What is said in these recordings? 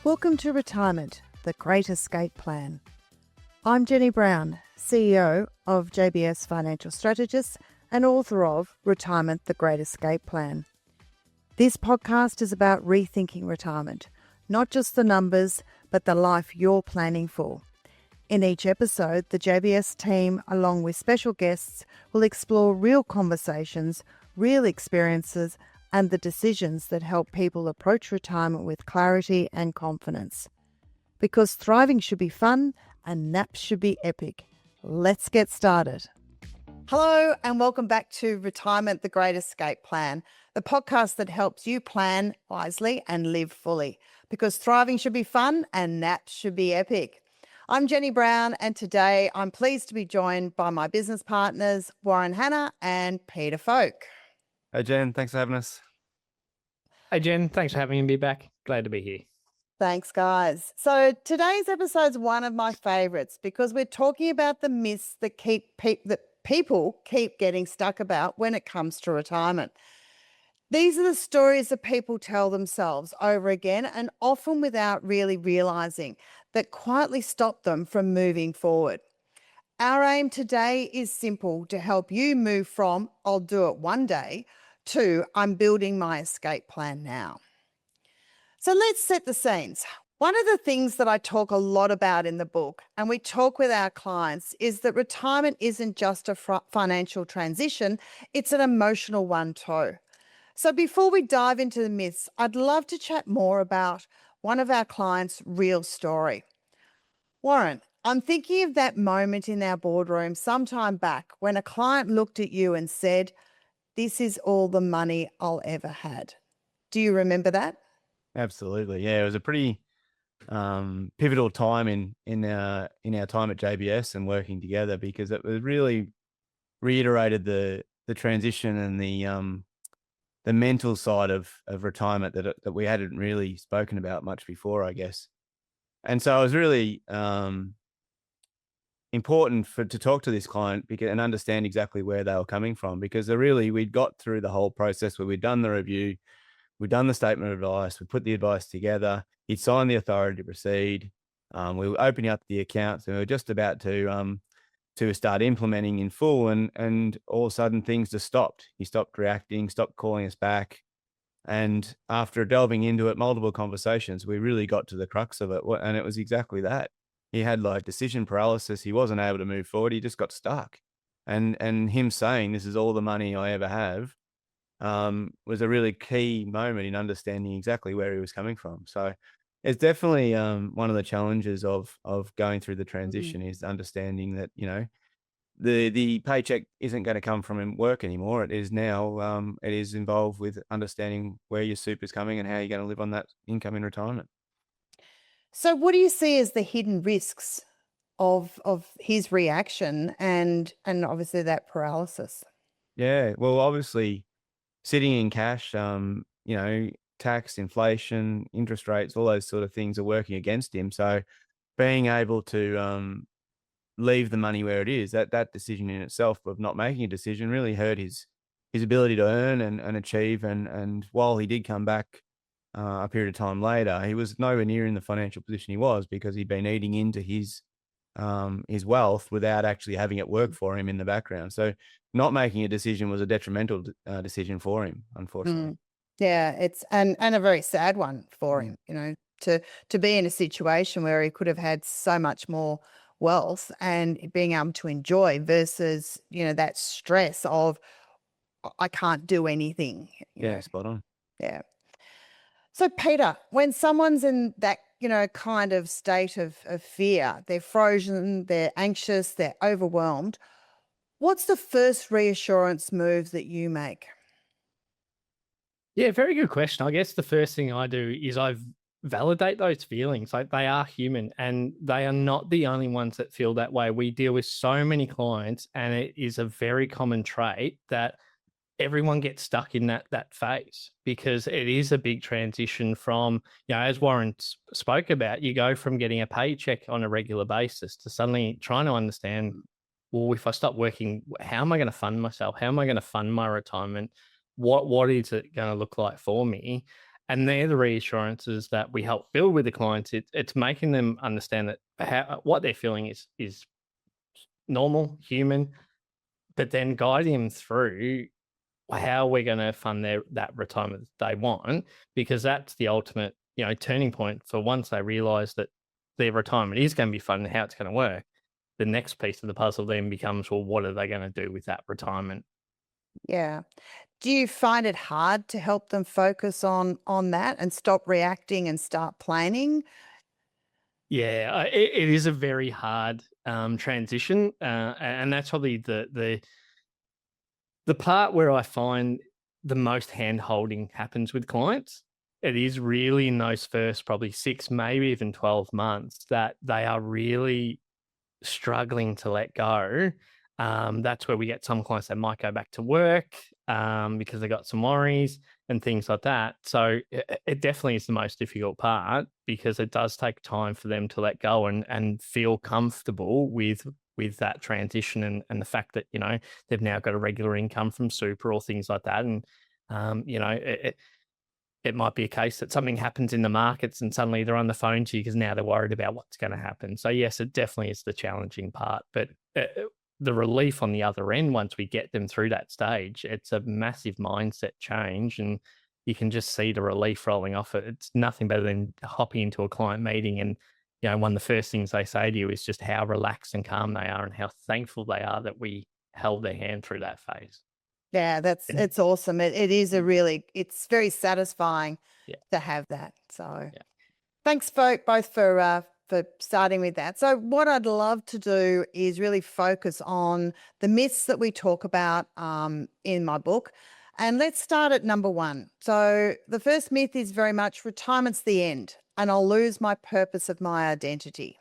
Welcome to Retirement, the Great Escape Plan. I'm Jenny Brown, CEO of JBS Financial Strategists and author of Retirement, the Great Escape Plan. This podcast is about rethinking retirement, not just the numbers, but the life you're planning for. In each episode, the JBS team, along with special guests, will explore real conversations, real experiences, and the decisions that help people approach retirement with clarity and confidence. Because thriving should be fun and naps should be epic. Let's get started. Hello and welcome back to Retirement, the Great Escape Plan, the podcast that helps you plan wisely and live fully. Because thriving should be fun and naps should be epic. I'm Jenny Brown, and today I'm pleased to be joined by my business partners, Hanna and Peter Folk. Hey, Jen. Thanks for having us. Hey, Jen. Thanks for having me back. Glad to be here. Thanks, guys. So today's episode is one of my favorites because we're talking about the myths that people keep getting stuck about when it comes to retirement. These are the stories that people tell themselves over again and often without really realizing that quietly stop them from moving forward. Our aim today is simple: to help you move from "I'll do it one day" to "I'm building my escape plan now." So let's set the scenes. One of the things that I talk a lot about in the book, and we talk with our clients, is that retirement isn't just a financial transition, it's an emotional one too. So before we dive into the myths, I'd love to chat more about one of our clients' real story. Warren, I'm thinking of that moment in our boardroom some time back when a client looked at you and said, "This is all the money I'll ever had." Do you remember that? Absolutely. Yeah, it was a pretty pivotal time in our time at JBS and working together, because it was really reiterated the transition and the mental side of retirement that we hadn't really spoken about much before, I guess. And so it was really important to talk to this client and understand exactly where they were coming from, because we'd got through the whole process where we'd done the review, we'd done the statement of advice, we put the advice together, he'd signed the authority to proceed, we were opening up the accounts, and we were just about to start implementing in full, and all of a sudden things just stopped. He stopped reacting, stopped calling us back. And after delving into it, multiple conversations, we really got to the crux of it. And it was exactly that. He had like decision paralysis. He wasn't able to move forward. He just got stuck. And him saying, "This is all the money I ever have," was a really key moment in understanding exactly where he was coming from. So it's definitely one of the challenges of going through the transition is understanding that, the paycheck isn't going to come from work anymore. It is now, it is involved with understanding where your super is coming and how you're going to live on that income in retirement. So what do you see as the hidden risks of his reaction and obviously that paralysis? Yeah, well, obviously sitting in cash, tax, inflation, interest rates, all those sort of things are working against him. So being able to leave the money where it is, that decision in itself of not making a decision really hurt his ability to earn and achieve. And while he did come back a period of time later, he was nowhere near in the financial position he was, because he'd been eating into his wealth without actually having it work for him in the background. So not making a decision was a detrimental decision for him, unfortunately. Yeah, it's and a very sad one for him, to be in a situation where he could have had so much more wealth and being able to enjoy versus, that stress of I can't do anything. Yeah, spot on. Yeah. So Peter, when someone's in that, kind of state of fear, they're frozen, they're anxious, they're overwhelmed, what's the first reassurance move that you make? Yeah, very good question. I guess the first thing I do is I validate those feelings. Like, they are human and they are not the only ones that feel that way. We deal with so many clients, and it is a very common trait that everyone gets stuck in that phase, because it is a big transition from, as Warren spoke about, you go from getting a paycheck on a regular basis to suddenly trying to understand, well, if I stop working, how am I going to fund myself? How am I going to fund my retirement? What is it going to look like for me? And they're the reassurances that we help build with the clients. It's making them understand that what they're feeling is normal, human, but then guiding them through how we're going to fund that retirement that they want, because that's the ultimate, turning point for once they realize that their retirement is going to be funded, how it's going to work. The next piece of the puzzle then becomes, well, what are they going to do with that retirement? Yeah. Do you find it hard to help them focus on that and stop reacting and start planning? Yeah, it is a very hard transition, and that's probably the part where I find the most hand holding happens with clients. It is really in those first probably 6, maybe even 12 months that they are really struggling to let go. That's where we get some clients that might go back to work because they got some worries and things like that. So it definitely is the most difficult part, because it does take time for them to let go and feel comfortable with that transition and the fact that, they've now got a regular income from super or things like that. And, it might be a case that something happens in the markets and suddenly they're on the phone to you because now they're worried about what's going to happen. So yes, it definitely is the challenging part, but the relief on the other end, once we get them through that stage, it's a massive mindset change, and you can just see the relief rolling off it. It's nothing better than hopping into a client meeting and, one of the first things they say to you is just how relaxed and calm they are and how thankful they are that we held their hand through that phase. Yeah, Yeah. it's awesome. It is it's very satisfying Yeah. to have that. So Yeah. thanks both for starting with that. So what I'd love to do is really focus on the myths that we talk about in my book. And let's start at number 1. So the first myth is very much retirement's the end and I'll lose my purpose of my identity.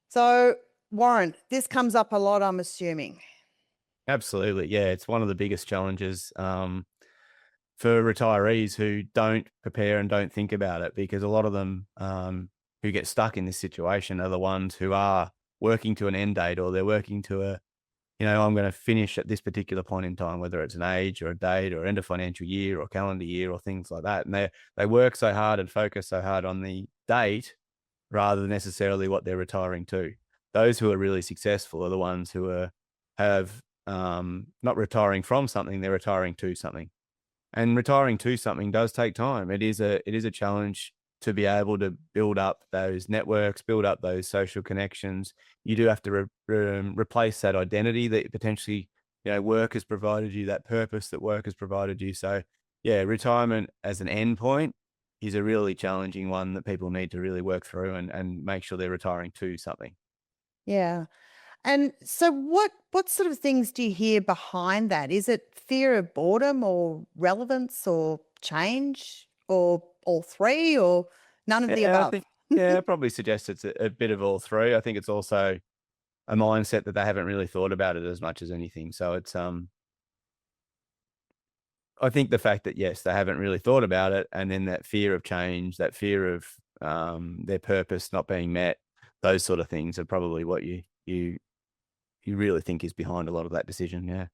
So Warren, this comes up a lot, I'm assuming. Absolutely. Yeah. It's one of the biggest challenges for retirees who don't prepare and don't think about it, because a lot of them who get stuck in this situation are the ones who are working to an end date, or they're working to I'm going to finish at this particular point in time, whether it's an age or a date or end of financial year or calendar year or things like that. And they work so hard and focus so hard on the date rather than necessarily what they're retiring to. Those who are really successful are the ones who have not retiring from something, they're retiring to something. And retiring to something does take time. It is a challenge to be able to build up those networks, build up those social connections. You do have to replace that identity that potentially, work has provided you, that purpose that work has provided you. So yeah, retirement as an end point is a really challenging one that people need to really work through and make sure they're retiring to something. Yeah. And so what sort of things do you hear behind that? Is it fear of boredom or relevance or change or all three or none of the Yeah, I above? think, yeah, I probably suggest it's a bit of all three. I think it's also a mindset that they haven't really thought about it as much as anything. So it's I think the fact that yes, they haven't really thought about it, and then that fear of change, that fear of their purpose not being met, those sort of things are probably what you really think is behind a lot of that decision. Yeah.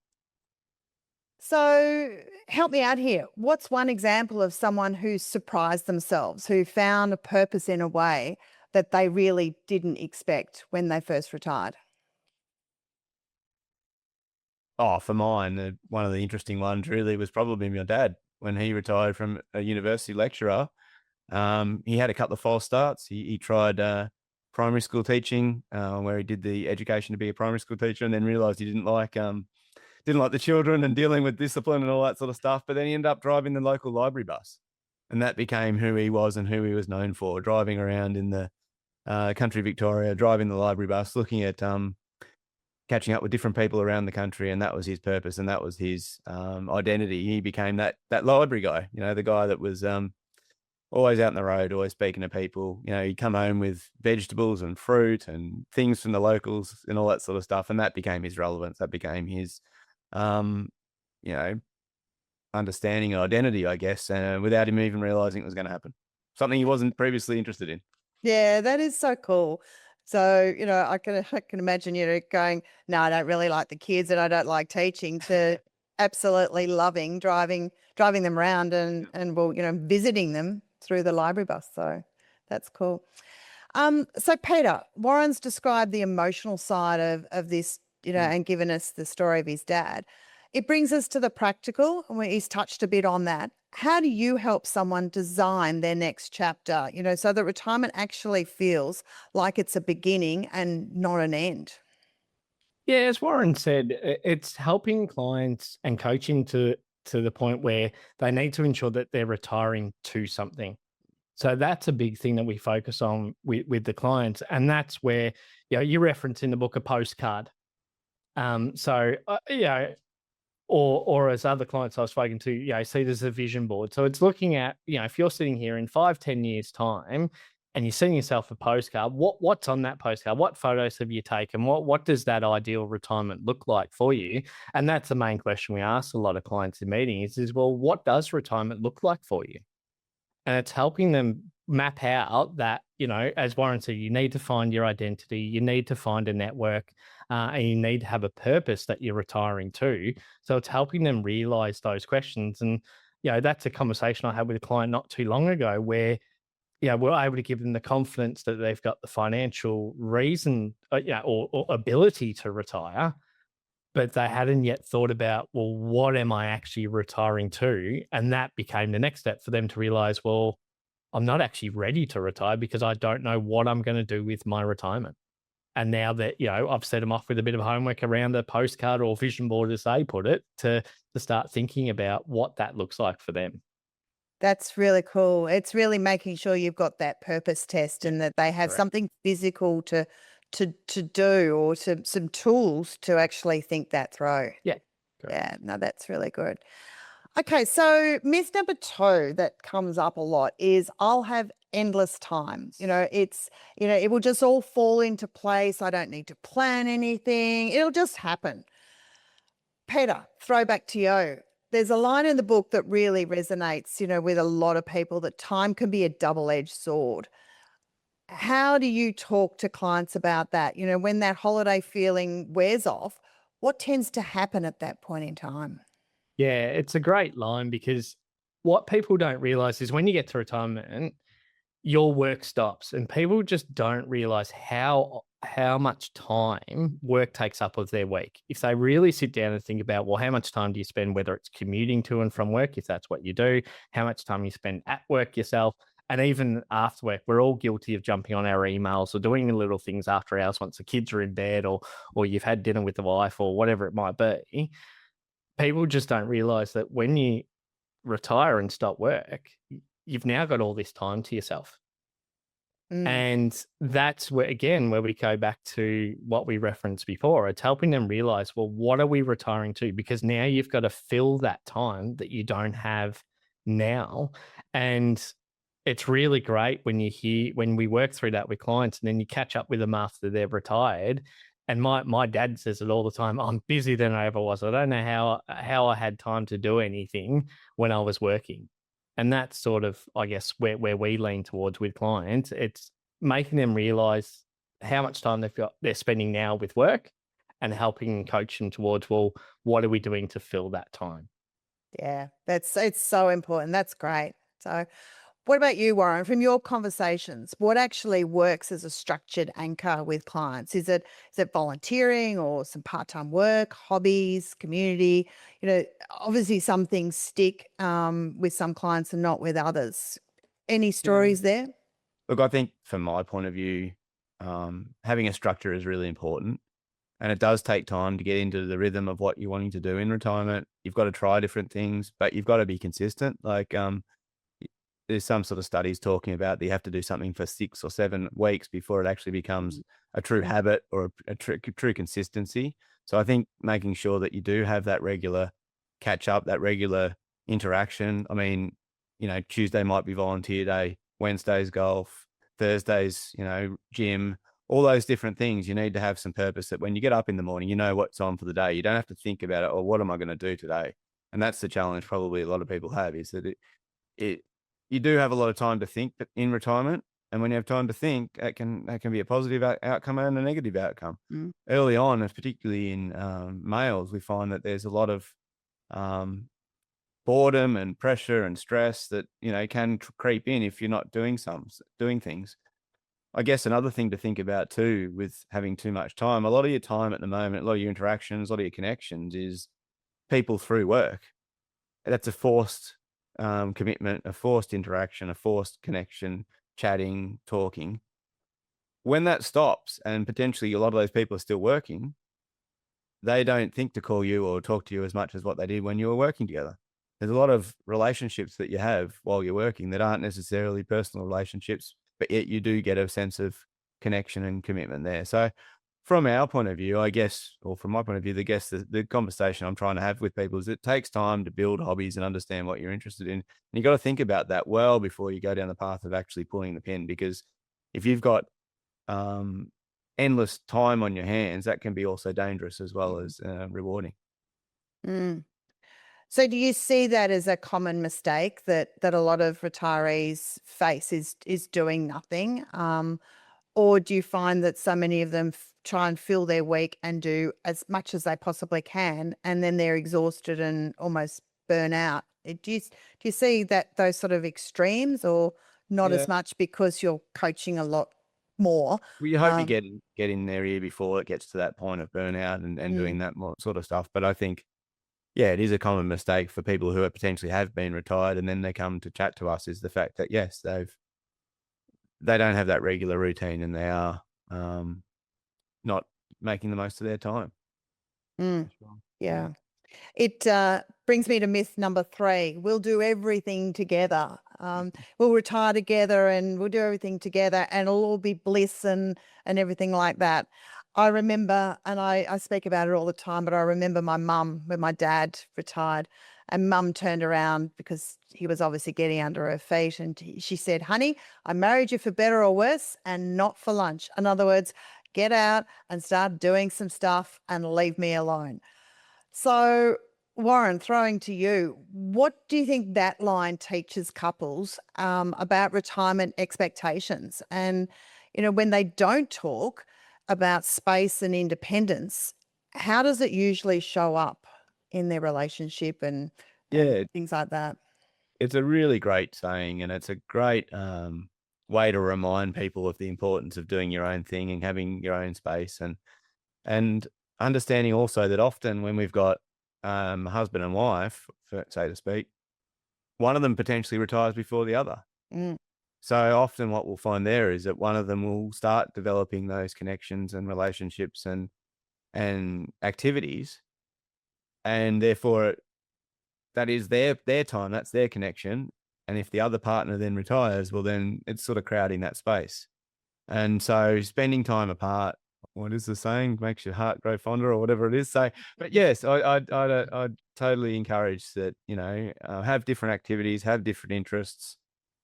So help me out here. What's one example of someone who surprised themselves, who found a purpose in a way that they really didn't expect when they first retired? Oh, for mine, one of the interesting ones really was probably my dad when he retired from a university lecturer. He had a couple of false starts. He tried primary school teaching, where he did the education to be a primary school teacher, and then realised he didn't like the children and dealing with discipline and all that sort of stuff. But then he ended up driving the local library bus, and that became who he was and who he was known for, driving around in the country Victoria, driving the library bus, looking at catching up with different people around the country, and that was his purpose and that was his identity. He became that library guy, the guy that was always out on the road, always speaking to people. He'd come home with vegetables and fruit and things from the locals and all that sort of stuff, and that became his relevance. That became his, you know, understanding and identity, I guess, without him even realizing it was going to happen. Something he wasn't previously interested in. Yeah, that is so cool. So, I can imagine, going, no, I don't really like the kids and I don't like teaching, to absolutely loving driving them around and well, visiting them through the library bus. So that's cool. So Peter, Warren's described the emotional side of this, and given us the story of his dad. It brings us to the practical, and he's touched a bit on that. How do you help someone design their next chapter, so that retirement actually feels like it's a beginning and not an end? Yeah, as Warren said, it's helping clients and coaching to the point where they need to ensure that they're retiring to something. So that's a big thing that we focus on with the clients, and that's where you reference in the book a postcard. Or as other clients I've spoken to, see there's a vision board. So it's looking at, if you're sitting here in 5-10 years time and you're seeing yourself a postcard, what's on that postcard? What photos have you taken? What does that ideal retirement look like for you? And that's the main question we ask a lot of clients in meetings is, well, what does retirement look like for you? And it's helping them map out that, as Warren said, you need to find your identity, you need to find a network, and you need to have a purpose that you're retiring to. So it's helping them realize those questions. And, that's a conversation I had with a client not too long ago where, we're able to give them the confidence that they've got the financial reason, or ability to retire, but they hadn't yet thought about, well, what am I actually retiring to? And that became the next step for them to realize, well, I'm not actually ready to retire because I don't know what I'm going to do with my retirement. And now that, I've set them off with a bit of homework around the postcard or vision board, as they put it, to start thinking about what that looks like for them. That's really cool. It's really making sure you've got that purpose test and that they have Correct. something physical to do, or some tools to actually think that through. Yeah. Yeah, no, that's really good. Okay, so myth number 2 that comes up a lot is I'll have endless time. It will just all fall into place. I don't need to plan anything. It'll just happen. Peter, throwback to you. There's a line in the book that really resonates, with a lot of people, that time can be a double-edged sword. How do you talk to clients about that? When that holiday feeling wears off, what tends to happen at that point in time? Yeah, it's a great line because what people don't realize is when you get to retirement, your work stops, and people just don't realize how much time work takes up of their week. If they really sit down and think about, well, how much time do you spend, whether it's commuting to and from work, if that's what you do, how much time you spend at work yourself, and even after work, we're all guilty of jumping on our emails or doing the little things after hours once the kids are in bed, or you've had dinner with the wife or whatever it might be. People just don't realize that when you retire and stop work, you've now got all this time to yourself. And that's where we go back to what we referenced before. It's helping them realize, well, what are we retiring to? Because now you've got to fill that time that you don't have now. And it's really great when we work through that with clients and then you catch up with them after they've retired. And my dad says it all the time, I'm busier than I ever was. I don't know how I had time to do anything when I was working. And that's sort of, I guess, where we lean towards with clients. It's making them realize how much time they're spending now with work and helping coach them towards, well, what are we doing to fill that time? Yeah, it's so important. That's great. So what about you, Warren? From your conversations, what actually works as a structured anchor with clients? Is it volunteering or some part-time work, hobbies, community? Obviously some things stick with some clients and not with others. Any stories there? Look, I think from my point of view, having a structure is really important. And it does take time to get into the rhythm of what you're wanting to do in retirement. You've got to try different things, but you've got to be consistent. Like, there's some sort of studies talking about that you have to do something for 6 or 7 weeks before it actually becomes a true habit or a true consistency. So I think making sure that you do have that regular catch up, that regular interaction. I mean, Tuesday might be volunteer day, Wednesday's golf, Thursday's, gym, all those different things. You need to have some purpose that when you get up in the morning, you know what's on for the day. You don't have to think about it, or what am I going to do today? And that's the challenge probably a lot of people have, is that you do have a lot of time to think in retirement. And when you have time to think, that can be a positive outcome and a negative outcome. Early on, and particularly in males, we find that there's a lot of um, boredom and pressure and stress that, can creep in if you're not doing things. I guess another thing to think about too with having too much time, a lot of your time at the moment, a lot of your interactions, a lot of your connections is people through work. That's a forced commitment, a forced interaction, a forced connection, chatting, talking. When that stops and potentially a lot of those people are still working, they don't think to call you or talk to you as much as what they did when you were working together. There's a lot of relationships that you have while you're working that aren't necessarily personal relationships, but yet you do get a sense of connection and commitment there. So from our point of view, I guess, or from my point of view, the conversation I'm trying to have with people is it takes time to build hobbies and understand what you're interested in. And you got to think about that well before you go down the path of actually pulling the pin, because if you've got um, endless time on your hands, that can be also dangerous as well as rewarding. Mm. So do you see that as a common mistake that a lot of retirees face is doing nothing? Or do you find that so many of them try and fill their week and do as much as they possibly can, and then they're exhausted and almost burn out? Do you see that those sort of extremes, or not Yeah. as much because you're coaching a lot more? Well, you hope you Um, get in their ear before it gets to that point of burnout and doing that more sort of stuff. But I think, yeah, it is a common mistake for people who are potentially have been retired and then they come to chat to us is the fact that, yes, they don't have that regular routine and they are not making the most of their time. mm, For sure. yeah. It brings me to myth number 3. We'll do everything together. We'll retire together and we'll do everything together and it'll all be bliss and everything like that. I remember, and I speak about it all the time, but I remember my mum when my dad retired, and mum turned around because he was obviously getting under her feet, and she said, "Honey, I married you for better or worse and not for lunch." In other words, get out and start doing some stuff and leave me alone. So, Warren, throwing to you, what do you think that line teaches couples about retirement expectations? And, when they don't talk about space and independence, how does it usually show up in their relationship and Yeah, things like that? it's a really great saying, and it's a great way to remind people of the importance of doing your own thing and having your own space, and understanding also that often when we've got husband and wife, so to speak, one of them potentially retires before the other. Mm, So often what we'll find there is that one of them will start developing those connections and relationships and activities, and therefore that is their time, that's their connection. And if the other partner then retires, well, then it's sort of crowding that space. And so spending time apart, what is the saying? Makes your heart grow fonder or whatever it is. So, but yes, I'd totally encourage that, have different activities, have different interests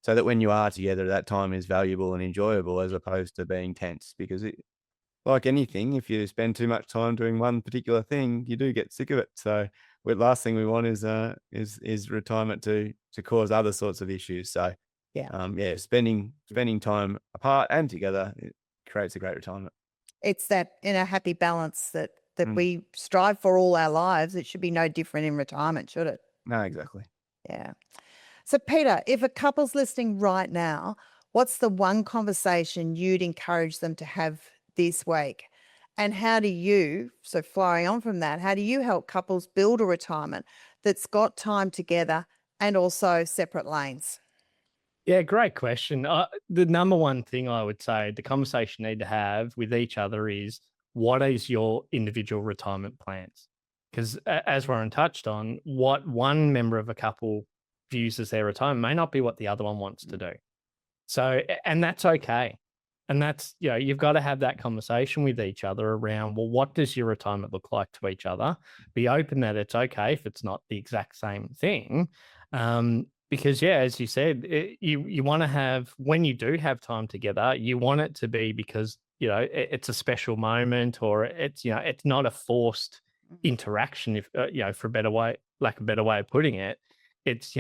so that when you are together, that time is valuable and enjoyable as opposed to being tense, because like anything, if you spend too much time doing one particular thing, you do get sick of it. So the last thing we want is retirement to cause other sorts of issues. So yeah. yeah, spending time apart and together, it creates a great retirement. It's that inner happy balance that Mm. we strive for all our lives. It should be no different in retirement, should it? No, exactly. Yeah. So, Peter, if a couple's listening right now, what's the one conversation you'd encourage them to have this week? And how do you, so flowing on from that, how do you help couples build a retirement that's got time together and also separate lanes? Yeah, great question. The number one thing I would say the conversation you need to have with each other is what is your individual retirement plans? Because as Warren touched on, what one member of a couple views as their retirement may not be what the other one wants to do. So, and that's okay. And that's, you've got to have that conversation with each other around, well, what does your retirement look like to each other? Be open that it's okay if it's not the exact same thing. Because, yeah, as you said, you want to have, when you do have time together, you want it to be because, it's a special moment, or it's, it's not a forced interaction, if, for a better way, like a better way of putting it. It's,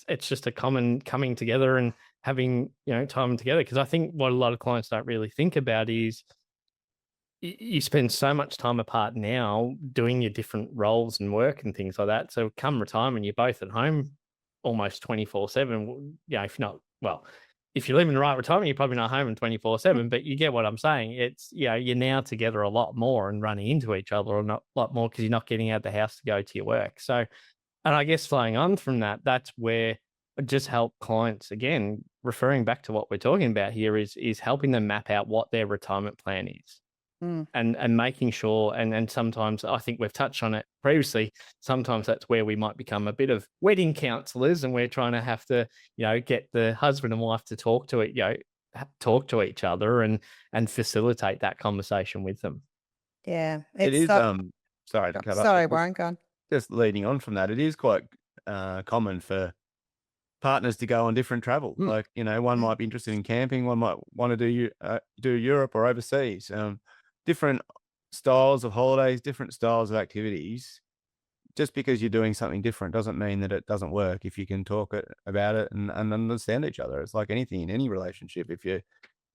it's just a common coming together and having, time together. Because I think what a lot of clients don't really think about is you spend so much time apart now doing your different roles and work and things like that. So come retirement, you're both at home almost 24/7. If not, well, if you're living the right retirement, you're probably not home 24/7, but you get what I'm saying. It's, you're now together a lot more and running into each other a lot more because you're not getting out of the house to go to your work. So, and I guess flowing on from that, that's where I just help clients, again, referring back to what we're talking about here, is helping them map out what their retirement plan is. Mm. And making sure, and sometimes I think we've touched on it previously, sometimes that's where we might become a bit of wedding counselors, and we're trying to have to, get the husband and wife to talk to it, talk to each other and facilitate that conversation with them. Yeah. It It's is, so, sorry to cut up. sorry, Look, Warren, go on. just leading on from that, it is quite common for partners to go on different travel. Mm. Like, one might be interested in camping, one might want to do Europe or overseas. Different styles of holidays, different styles of activities. Just because you're doing something different doesn't mean that it doesn't work if you can talk about it and understand each other. It's like anything in any relationship. If you're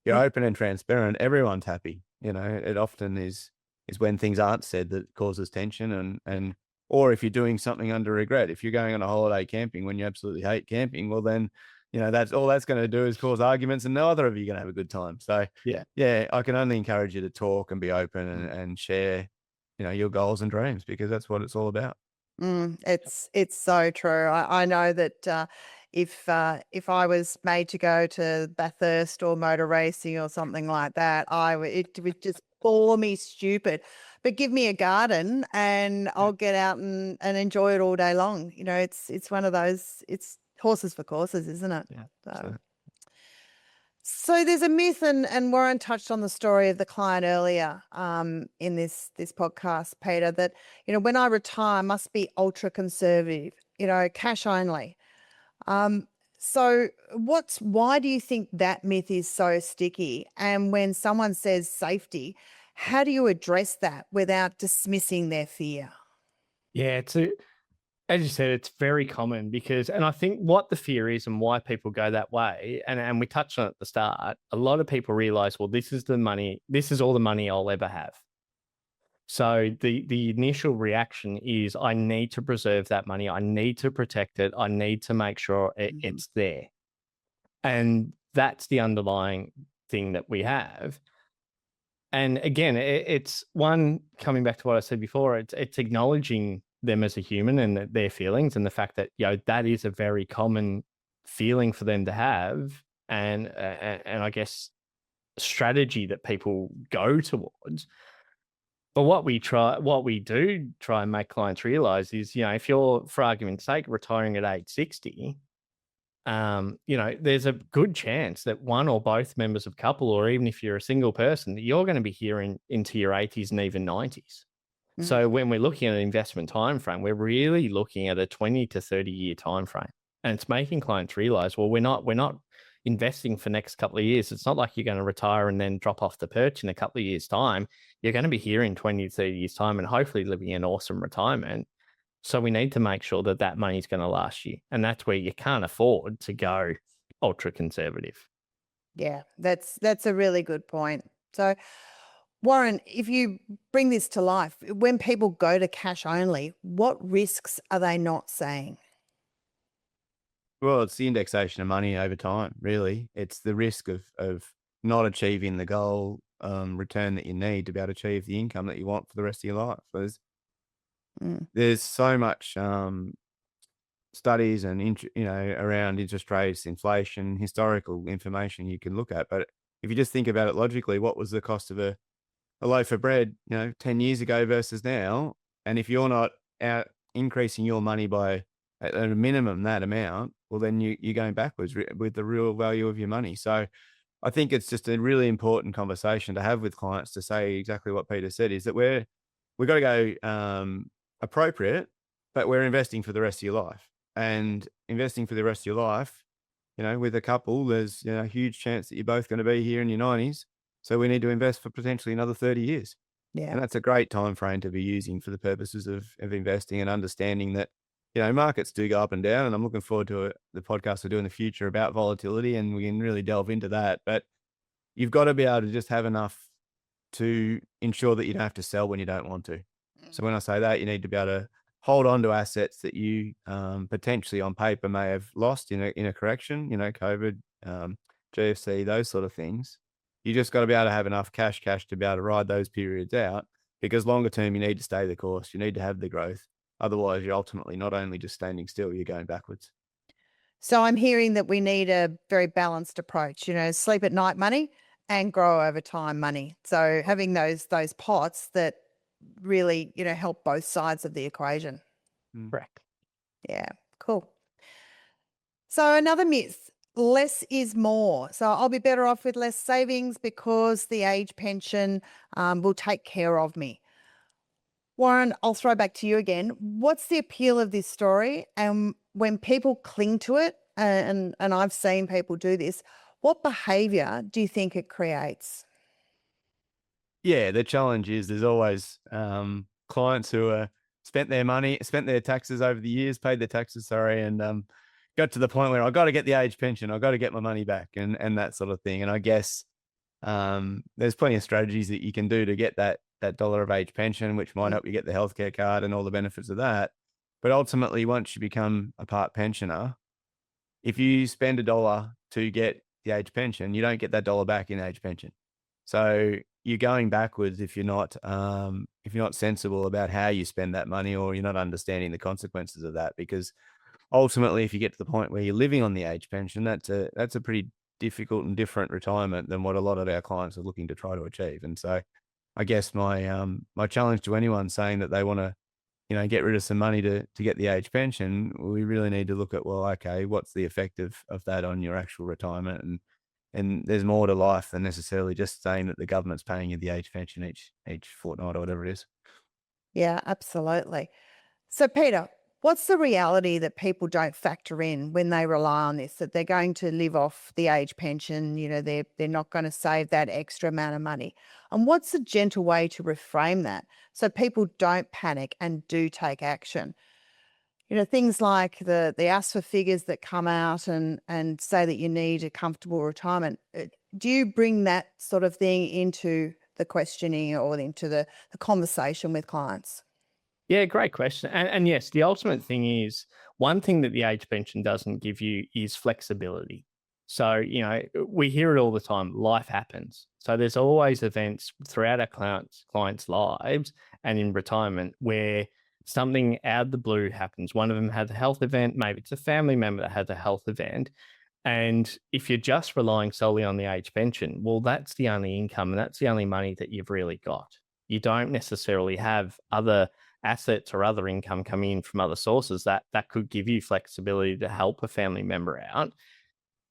Mm. open and transparent, everyone's happy. It often is when things aren't said that causes tension and or if you're doing something under regret. If you're going on a holiday camping when you absolutely hate camping, well then, that's all that's going to do is cause arguments and neither of you are going to have a good time. So yeah, I can only encourage you to talk and be open and share, your goals and dreams, because that's what it's all about. It's so true. I know that if I was made to go to Bathurst or motor racing or something like that, it would just bore me stupid. But give me a garden and I'll get out and enjoy it all day long. It's one of those. It's horses for courses, isn't it? Yeah. So there's a myth, and Warren touched on the story of the client earlier in this podcast, Peter, that, when I retire, I must be ultra conservative, cash only. So why do you think that myth is so sticky? And when someone says safety, how do you address that without dismissing their fear? Yeah, as you said, it's very common because, and I think what the fear is and why people go that way, and we touched on it at the start, a lot of people realize, well, this is all the money I'll ever have. So the initial reaction is, I need to preserve that money. I need to protect it. I need to make sure it's there. And that's the underlying thing that we have. And again, it's one, coming back to what I said before, it's acknowledging them as a human and their feelings, and the fact that, that is a very common feeling for them to have. And I guess strategy that people go towards. But what we do try and make clients realize is, if you're, for argument's sake, retiring at age 60, there's a good chance that one or both members of couple, or even if you're a single person, that you're going to be here into your 80s and even 90s. So when we're looking at an investment time frame, we're really looking at a 20 to 30 year time frame, and it's making clients realize, well, we're not investing for next couple of years. It's not like you're going to retire and then drop off the perch in a couple of years' time. You're going to be here in 20 to 30 years' time and hopefully living an awesome retirement. So we need to make sure that that money is going to last you. And that's where you can't afford to go ultra conservative. Yeah, that's a really good point. So, Warren, if you bring this to life, when people go to cash only, what risks are they not saying? Well, it's the indexation of money over time, really. It's the risk of not achieving the goal return that you need to be able to achieve the income that you want for the rest of your life. There's so much studies and around interest rates, inflation, historical information you can look at. But if you just think about it logically, what was the cost of a loaf of bread, 10 years ago versus now? And if you're not out increasing your money by at a minimum that amount, well, then you're going backwards with the real value of your money. So I think it's just a really important conversation to have with clients, to say exactly what Peter said, is that we've got to go appropriate, but we're investing for the rest of your life. And investing for the rest of your life, with a couple, there's a huge chance that you're both going to be here in your 90s. So we need to invest for potentially another 30 years. Yeah. And that's a great time frame to be using for the purposes of investing, and understanding that, markets do go up and down. And I'm looking forward to the podcast we'll do in the future about volatility, and we can really delve into that. But you've got to be able to just have enough to ensure that you don't have to sell when you don't want to. So when I say that, you need to be able to hold on to assets that you potentially on paper may have lost in a correction, COVID, GFC, those sort of things. You just got to be able to have enough cash to be able to ride those periods out, because longer term, you need to stay the course. You need to have the growth. Otherwise, you're ultimately not only just standing still, you're going backwards. So I'm hearing that we need a very balanced approach, sleep at night money and grow over time money. So having those pots that really, help both sides of the equation. Correct. Yeah, cool. So another myth, less is more. So I'll be better off with less savings because the age pension will take care of me. Warren, I'll throw back to you again. What's the appeal of this story? And when people cling to it, and I've seen people do this, what behaviour do you think it creates? Yeah, the challenge is there's always clients who are spent their taxes over the years, paid their taxes, and got to the point where I got to get the age pension, I got to get my money back, and that sort of thing. And I guess there's plenty of strategies that you can do to get that dollar of age pension, which might help you get the healthcare card and all the benefits of that. But ultimately, once you become a part pensioner, if you spend $1 to get the age pension, you don't get that dollar back in age pension. So you're going backwards if you're not sensible about how you spend that money, or you're not understanding the consequences of that. Because ultimately, if you get to the point where you're living on the age pension, that's a pretty difficult and different retirement than what a lot of our clients are looking to try to achieve. And so I guess my challenge to anyone saying that they want to, get rid of some money to get the age pension, we really need to look at, well, okay, what's the effect of that on your actual retirement? And there's more to life than necessarily just saying that the government's paying you the age pension each fortnight or whatever it is. Yeah, absolutely. So, Peter, what's the reality that people don't factor in when they rely on this, that they're going to live off the age pension, they're not going to save that extra amount of money? And what's a gentle way to reframe that so people don't panic and do take action? Things like the ask for figures that come out and say that you need a comfortable retirement. Do you bring that sort of thing into the questioning or into the conversation with clients? Yeah, great question. And yes, the ultimate thing is, one thing that the age pension doesn't give you is flexibility. So, we hear it all the time, life happens. So there's always events throughout our clients' lives and in retirement where something out of the blue happens. One of them has a health event, maybe it's a family member that has a health event. And if you're just relying solely on the age pension, well, that's the only income and that's the only money that you've really got. You don't necessarily have other assets or other income coming in from other sources that could give you flexibility to help a family member out.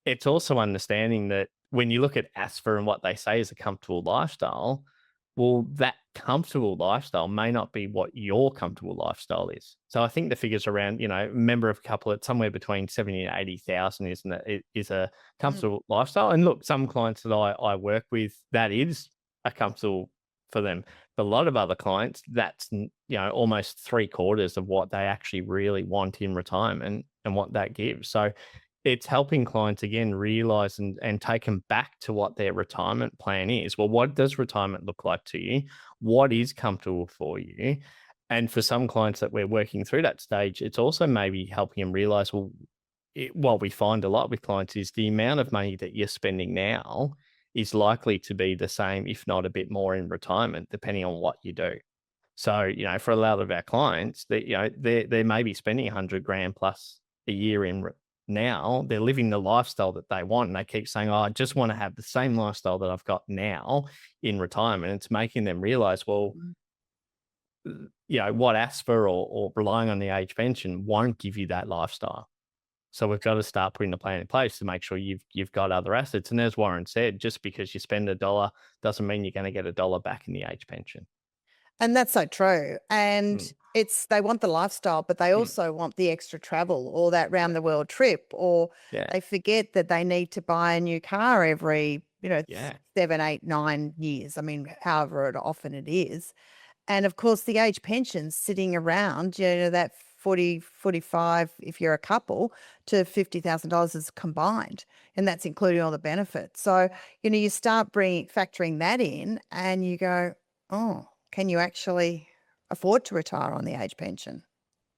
It's also understanding that when you look at ASFA and what they say is a comfortable lifestyle, well, that comfortable lifestyle may not be what your comfortable lifestyle is. So I think the figures around, a member of a couple at somewhere between 70 and 80,000 isn't it? Is a comfortable lifestyle. And look, some clients that I work with, that is a comfortable for them. But a lot of other clients, that's, almost 3/4 of what they actually really want in retirement and what that gives. So it's helping clients again realize and take them back to what their retirement plan is. Well, what does retirement look like to you? What is comfortable for you? And for some clients that we're working through that stage, it's also maybe helping them realize, what we find a lot with clients is the amount of money that you're spending now is likely to be the same, if not a bit more in retirement, depending on what you do. So, for a lot of our clients, they may be spending 100 grand plus a year now. They're living the lifestyle that they want, and they keep saying, "Oh, I just want to have the same lifestyle that I've got now in retirement." It's making them realize, well, what ASFA or relying on the age pension won't give you that lifestyle. So we've got to start putting the plan in place to make sure you've got other assets. And as Warren said, just because you spend $1 doesn't mean you're going to get $1 back in the age pension. And that's so true. And they want the lifestyle, but they also want the extra travel or that round the world trip, or they forget that they need to buy a new car every, 7, 8, 9 years. I mean, however often it is. And of course, the age pension's sitting around, that 45 if you're a couple to $50,000 is combined, and that's including all the benefits. So, you start factoring that in and you go, oh, can you actually afford to retire on the age pension?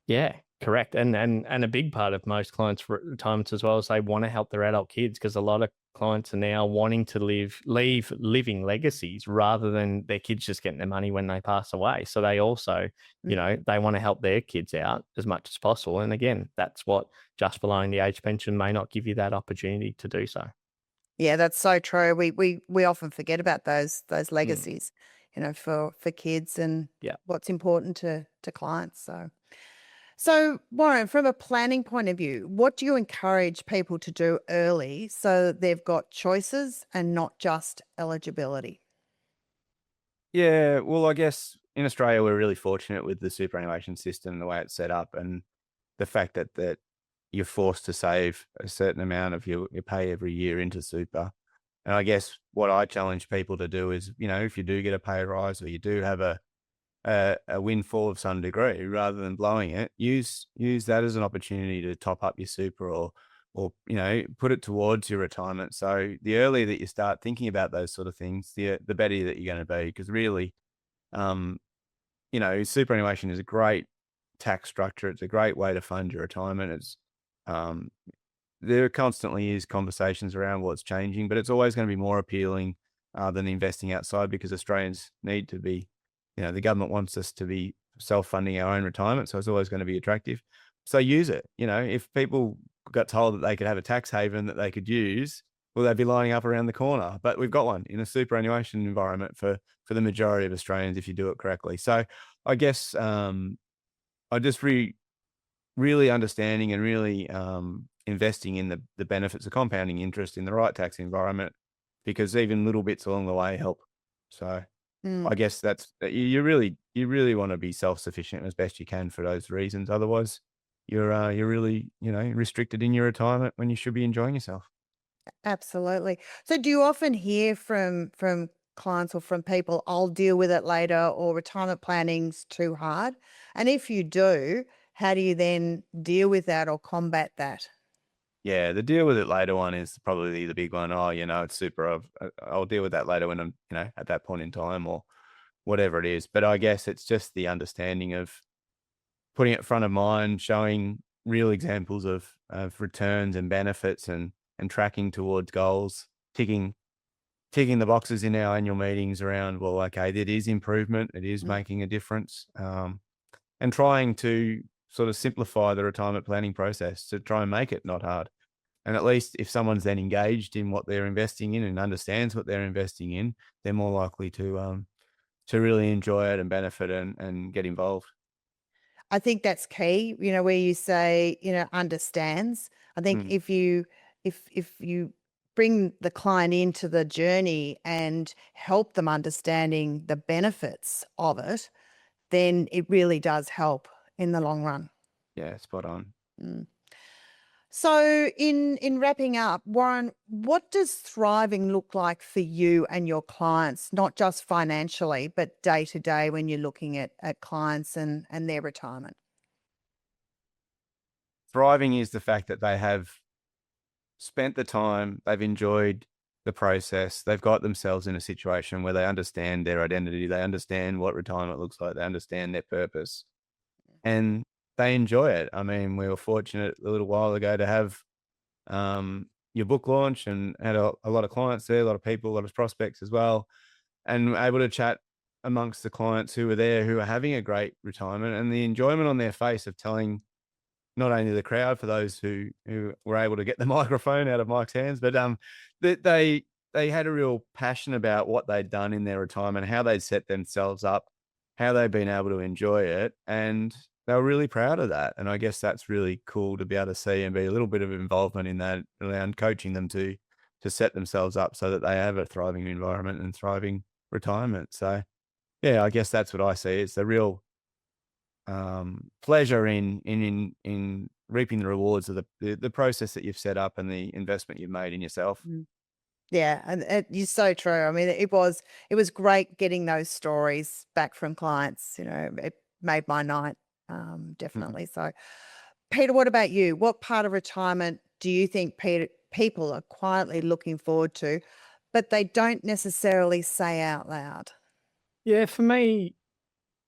Yeah, correct. And a big part of most clients' retirements as well is they want to help their adult kids, because a lot of clients are now wanting to leave living legacies rather than their kids just getting their money when they pass away. So they also, they want to help their kids out as much as possible. And again, that's what just belowing the age pension may not give you that opportunity to do so. Yeah, that's so true. We often forget about those legacies, for kids and Yeah. what's important to clients. So Warren, from a planning point of view, what do you encourage people to do early so they've got choices and not just eligibility? Yeah, well, I guess in Australia we're really fortunate with the superannuation system, the way it's set up, and the fact that you're forced to save a certain amount of your pay every year into super. And I guess what I challenge people to do is, if you do get a pay rise or you do have a windfall of some degree, rather than blowing it, use that as an opportunity to top up your super or put it towards your retirement. So the earlier that you start thinking about those sort of things, the better that you're going to be. Because really, superannuation is a great tax structure. It's a great way to fund your retirement. It's there constantly is conversations around what's changing, but it's always going to be more appealing than investing outside, because Australians need to be, the government wants us to be self-funding our own retirement. So it's always going to be attractive. So use it. If people got told that they could have a tax haven that they could use, well, they'd be lining up around the corner. But we've got one in a superannuation environment for the majority of Australians if you do it correctly. So I guess I just really understanding and really investing in the benefits of compounding interest in the right tax environment, because even little bits along the way help. So I guess that's you really want to be self-sufficient as best you can for those reasons. Otherwise, you're really restricted in your retirement when you should be enjoying yourself. Absolutely. So do you often hear from clients or from people, I'll deal with it later, or retirement planning's too hard? And if you do, how do you then deal with that or combat that? Yeah, the deal with it later one is probably the big one. Oh, it's super. I'll deal with that later when I'm, at that point in time or whatever it is. But I guess it's just the understanding of putting it front of mind, showing real examples of returns and benefits, and tracking towards goals, ticking the boxes in our annual meetings around, well, okay, that is improvement. It is making a difference. And trying to sort of simplify the retirement planning process to try and make it not hard. And at least if someone's then engaged in what they're investing in and understands what they're investing in, they're more likely to really enjoy it and benefit and get involved. I think that's key, where you say, understands. I think Mm. if you bring the client into the journey and help them understanding the benefits of it, then it really does help in the long run. Yeah, spot on. Mm. So in wrapping up, Warren, what does thriving look like for you and your clients, not just financially, but day to day when you're looking at clients and their retirement? Thriving is the fact that they have spent the time, they've enjoyed the process, they've got themselves in a situation where they understand their identity, they understand what retirement looks like, they understand their purpose, and they enjoy it. I mean, we were fortunate a little while ago to have your book launch and had a lot of clients there, a lot of people, a lot of prospects as well, and able to chat amongst the clients who were there who are having a great retirement, and the enjoyment on their face of telling not only the crowd, for those who were able to get the microphone out of Mike's hands, but that they had a real passion about what they'd done in their retirement, how they'd set themselves up, how they'd been able to enjoy it, and they were really proud of that. And I guess that's really cool to be able to see and be a little bit of involvement in that around coaching them to set themselves up so that they have a thriving environment and thriving retirement. So yeah, I guess that's what I see. It's the real pleasure in reaping the rewards of the process that you've set up and the investment you've made in yourself. Yeah, and you're so true. I mean, it was great getting those stories back from clients. It made my night. Definitely. So, Peter, what about you? What part of retirement do you think people are quietly looking forward to, but they don't necessarily say out loud? Yeah, for me,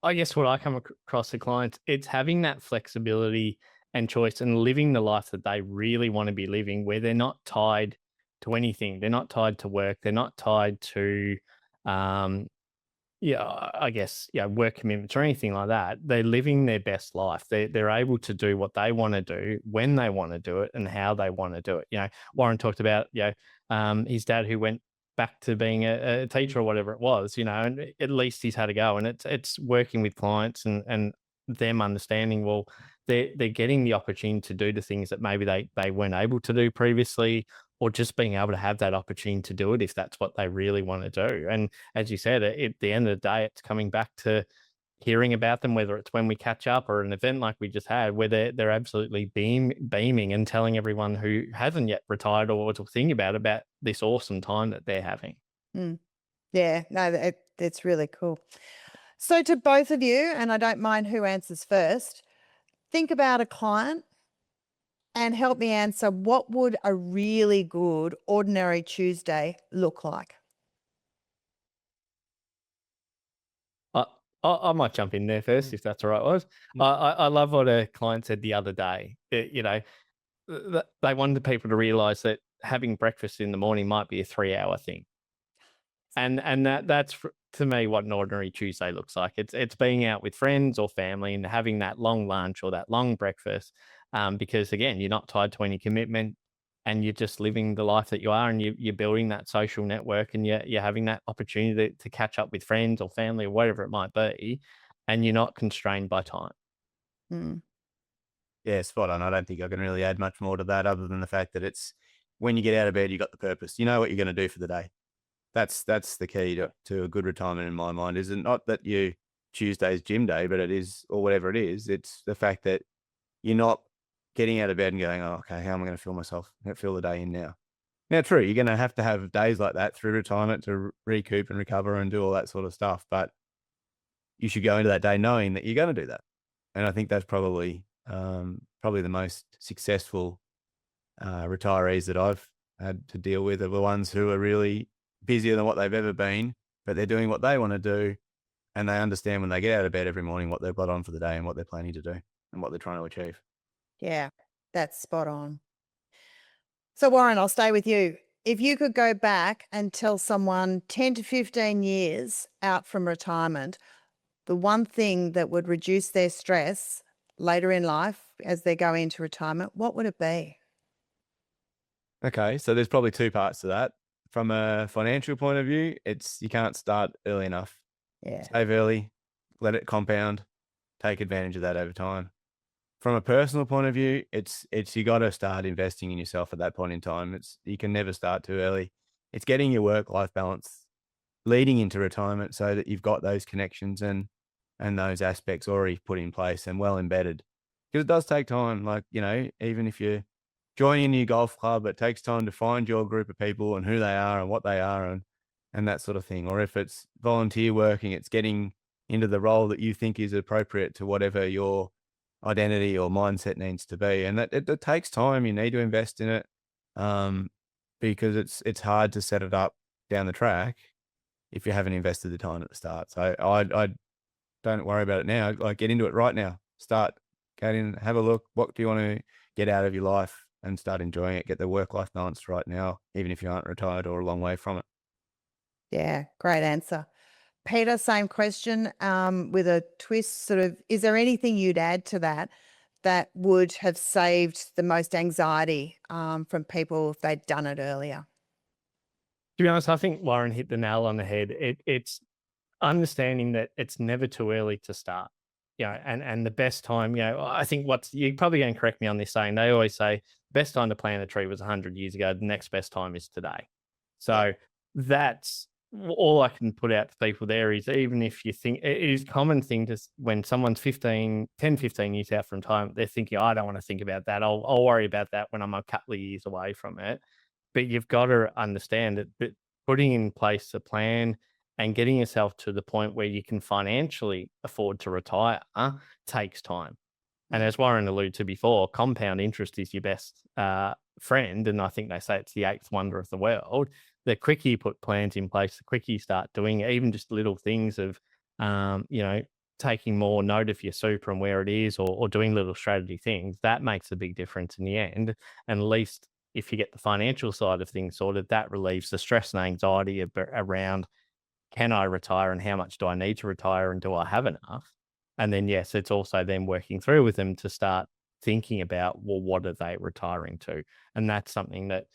I guess what I come across the clients, it's having that flexibility and choice and living the life that they really want to be living, where they're not tied to anything. They're not tied to work. They're not tied to, um, yeah, I guess, yeah, work commitments or anything like that. They're living their best life. They're able to do what they want to do when they want to do it and how they want to do it. Warren talked about, his dad who went back to being a teacher or whatever it was, and at least he's had a go. And it's working with clients and them understanding, well, they're getting the opportunity to do the things that maybe they weren't able to do previously, or just being able to have that opportunity to do it if that's what they really want to do. And as you said, at the end of the day, it's coming back to hearing about them, whether it's when we catch up or an event like we just had, where they're absolutely beaming and telling everyone who hasn't yet retired or was thinking about this awesome time that they're having. Mm. Yeah, no, it's really cool. So, to both of you, and I don't mind who answers first, think about a client and help me answer, what would a really good ordinary Tuesday look like? I might jump in there first, if that's all right, was. I love what a client said the other day. They wanted people to realize that having breakfast in the morning might be a 3-hour thing. And that's to me what an ordinary Tuesday looks like. It's being out with friends or family and having that long lunch or that long breakfast, because again, you're not tied to any commitment, and you're just living the life that you are, and you're building that social network, and you're having that opportunity to catch up with friends or family or whatever it might be, and you're not constrained by time. Mm. Yeah, spot on. I don't think I can really add much more to that other than the fact that it's when you get out of bed, you got the purpose. You know what you're going to do for the day. That's the key to a good retirement in my mind. Is it not that you Tuesday's gym day, but it is, or whatever it is. It's the fact that you're not getting out of bed and going, oh, okay, how am I going to fill myself, fill the day in now? Now, true, you're going to have days like that through retirement to recoup and recover and do all that sort of stuff. But you should go into that day knowing that you're going to do that. And I think that's probably the most successful retirees that I've had to deal with are the ones who are really busier than what they've ever been, but they're doing what they want to do, and they understand when they get out of bed every morning what they've got on for the day and what they're planning to do and what they're trying to achieve. Yeah, that's spot on. So, Warren, I'll stay with you. If you could go back and tell someone 10 to 15 years out from retirement, the one thing that would reduce their stress later in life as they go into retirement, what would it be? Okay, so there's probably two parts to that. From a financial point of view, it's you can't start early enough. Yeah. Save early, let it compound, take advantage of that over time. From a personal point of view, it's you got to start investing in yourself at that point in time. You can never start too early. It's getting your work-life balance leading into retirement so that you've got those connections and those aspects already put in place and well embedded. Because it does take time. Like, even if you're joining a new golf club, it takes time to find your group of people and who they are and what they are and that sort of thing. Or if it's volunteer working, it's getting into the role that you think is appropriate to whatever your identity or mindset needs to be. And that it takes time. You need to invest in it, because it's hard to set it up down the track if you haven't invested the time at the start. So I don't worry about it now. Like, get into it right now. Start, get in, have a look. What do you want to get out of your life and start enjoying it? Get the work-life balance right now, even if you aren't retired or a long way from it. Yeah, great answer. Peter, same question, with a twist, sort of, is there anything you'd add to that would have saved the most anxiety from people if they'd done it earlier? To be honest, I think Warren hit the nail on the head. It's understanding that it's never too early to start. And the best time, I think you're probably going to correct me on this saying, they always say best time to plant a tree was 100 years ago. The next best time is today. So that's all I can put out to people there is, even if you think it is a common thing to, when someone's 10, 15 years out from time, they're thinking, I don't want to think about that. I'll worry about that when I'm a couple of years away from it. But you've got to understand that putting in place a plan And getting yourself to the point where you can financially afford to retire takes time. And as Warren alluded to before, compound interest is your best friend. And I think they say it's the eighth wonder of the world. The quicker you put plans in place, the quicker you start doing it, even just little things of, taking more note of your super and where it is, or doing little strategy things, that makes a big difference in the end. And at least if you get the financial side of things sorted, that relieves the stress and anxiety around, can I retire and how much do I need to retire and do I have enough? And then, yes, it's also then working through with them to start thinking about, well, what are they retiring to? And that's something that,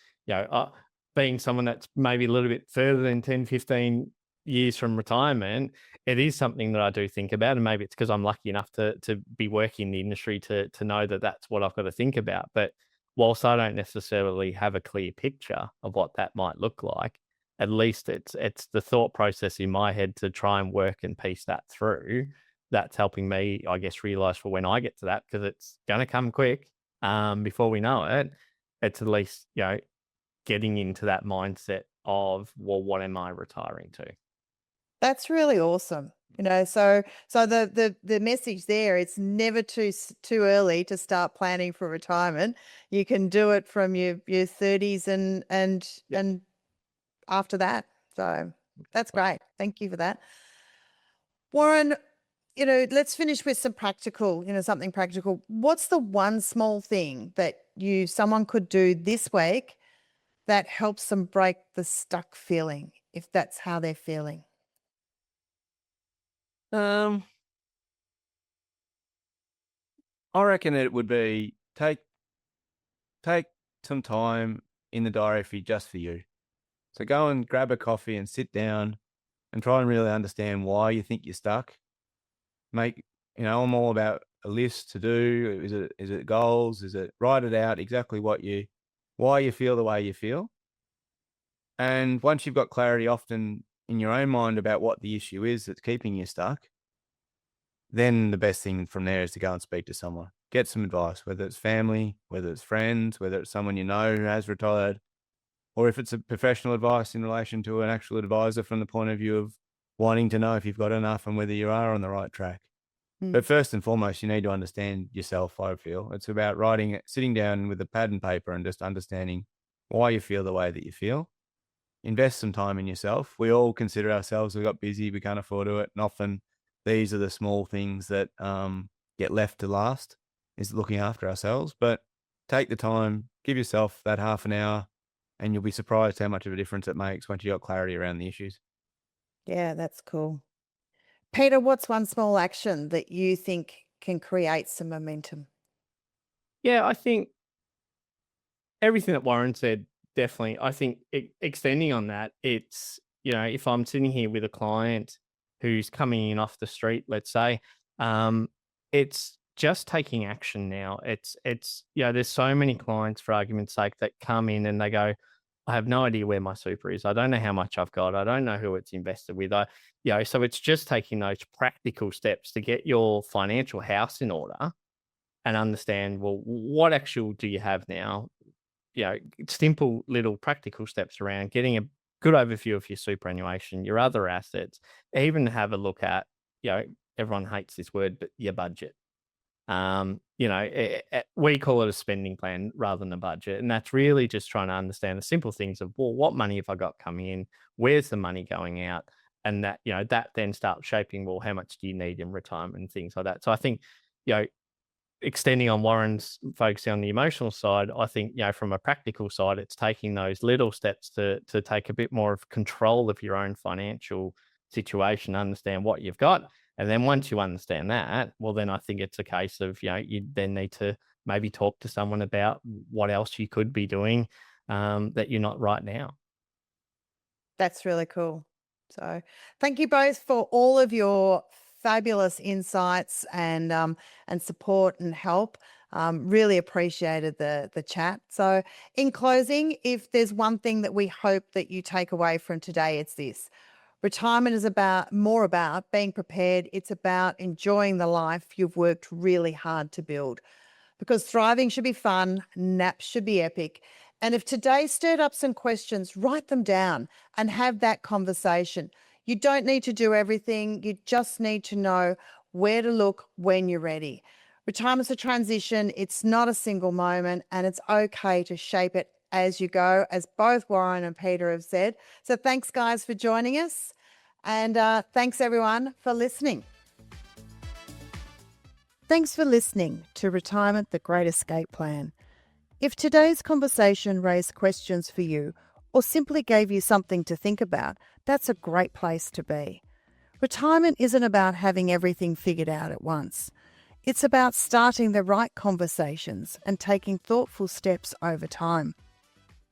being someone that's maybe a little bit further than 10, 15 years from retirement, it is something that I do think about. And maybe it's because I'm lucky enough to be working in the industry to know that that's what I've got to think about. But whilst I don't necessarily have a clear picture of what that might look like, at least it's the thought process in my head to try and work and piece that through. That's helping me, I guess, realize for when I get to that, because it's going to come quick. Before we know it, it's at least, getting into that mindset of, well, what am I retiring to? That's really awesome. So the message there, it's never too early to start planning for retirement. You can do it from your 30s and after that. So that's great. Thank you for that. Warren, let's finish with some practical, something practical. What's the one small thing that someone could do this week that helps them break the stuck feeling, if that's how they're feeling? I reckon it would be take some time in the diary just for you. So go and grab a coffee and sit down and try and really understand why you think you're stuck. I'm all about a list to do. Is it goals? Is it write it out exactly why you feel the way you feel? And once you've got clarity often in your own mind about what the issue is that's keeping you stuck, then the best thing from there is to go and speak to someone. Get some advice, whether it's family, whether it's friends, whether it's someone you know who has retired, or if it's a professional advice in relation to an actual advisor from the point of view of wanting to know if you've got enough and whether you are on the right track. But first and foremost, you need to understand yourself, I feel. It's about sitting down with a pad and paper and just understanding why you feel the way that you feel. Invest some time in yourself. We all consider ourselves, we got busy, we can't afford to it. And often these are the small things that get left to last, is looking after ourselves. But take the time, give yourself that half an hour, and you'll be surprised how much of a difference it makes once you got clarity around the issues. Yeah, that's cool. Peter, what's one small action that you think can create some momentum? Yeah, I think everything that Warren said, definitely. I think extending on that, it's, if I'm sitting here with a client who's coming in off the street, let's say, it's just taking action now. It's there's so many clients, for argument's sake, that come in and they go, I have no idea where my super is. I don't know how much I've got. I don't know who it's invested with. So it's just taking those practical steps to get your financial house in order and understand, well, what actual do you have now? Simple little practical steps around getting a good overview of your superannuation, your other assets, even have a look at, everyone hates this word, but your budget. We call it a spending plan rather than a budget. And that's really just trying to understand the simple things of, well, what money have I got coming in? Where's the money going out? And that, that then starts shaping, well, how much do you need in retirement and things like that. So I think, extending on Warren's focusing on the emotional side, I think, from a practical side, it's taking those little steps to take a bit more of control of your own financial situation, understand what you've got. And then once you understand that, well, then I think it's a case of, you then need to maybe talk to someone about what else you could be doing that you're not right now. That's really cool. So thank you both for all of your fabulous insights and support and help. Really appreciated the chat. So in closing, if there's one thing that we hope that you take away from today, it's this. Retirement is more about being prepared. It's about enjoying the life you've worked really hard to build, because thriving should be fun, naps should be epic. And if today stirred up some questions, write them down and have that conversation. You don't need to do everything. You just need to know where to look when you're ready. Retirement's a transition. It's not a single moment, and it's okay to shape it as you go, as both Warren and Peter have said. So thanks, guys, for joining us. And thanks, everyone, for listening. Thanks for listening to Retirement, the Great Escape Plan. If today's conversation raised questions for you or simply gave you something to think about, that's a great place to be. Retirement isn't about having everything figured out at once. It's about starting the right conversations and taking thoughtful steps over time.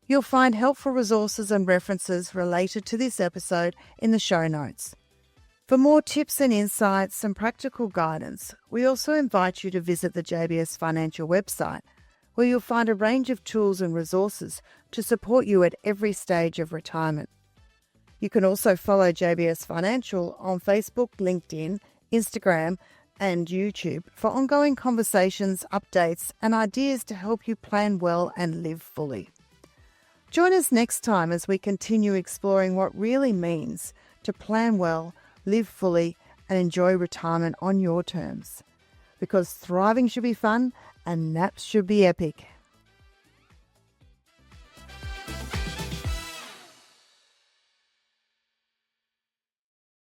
You'll find helpful resources and references related to this episode in the show notes. For more tips and insights and practical guidance, we also invite you to visit the JBS Financial website, where you'll find a range of tools and resources to support you at every stage of retirement. You can also follow JBS Financial on Facebook, LinkedIn, Instagram, and YouTube for ongoing conversations, updates, and ideas to help you plan well and live fully. Join us next time as we continue exploring what really means to plan well, live fully, and enjoy retirement on your terms. Because thriving should be fun and naps should be epic.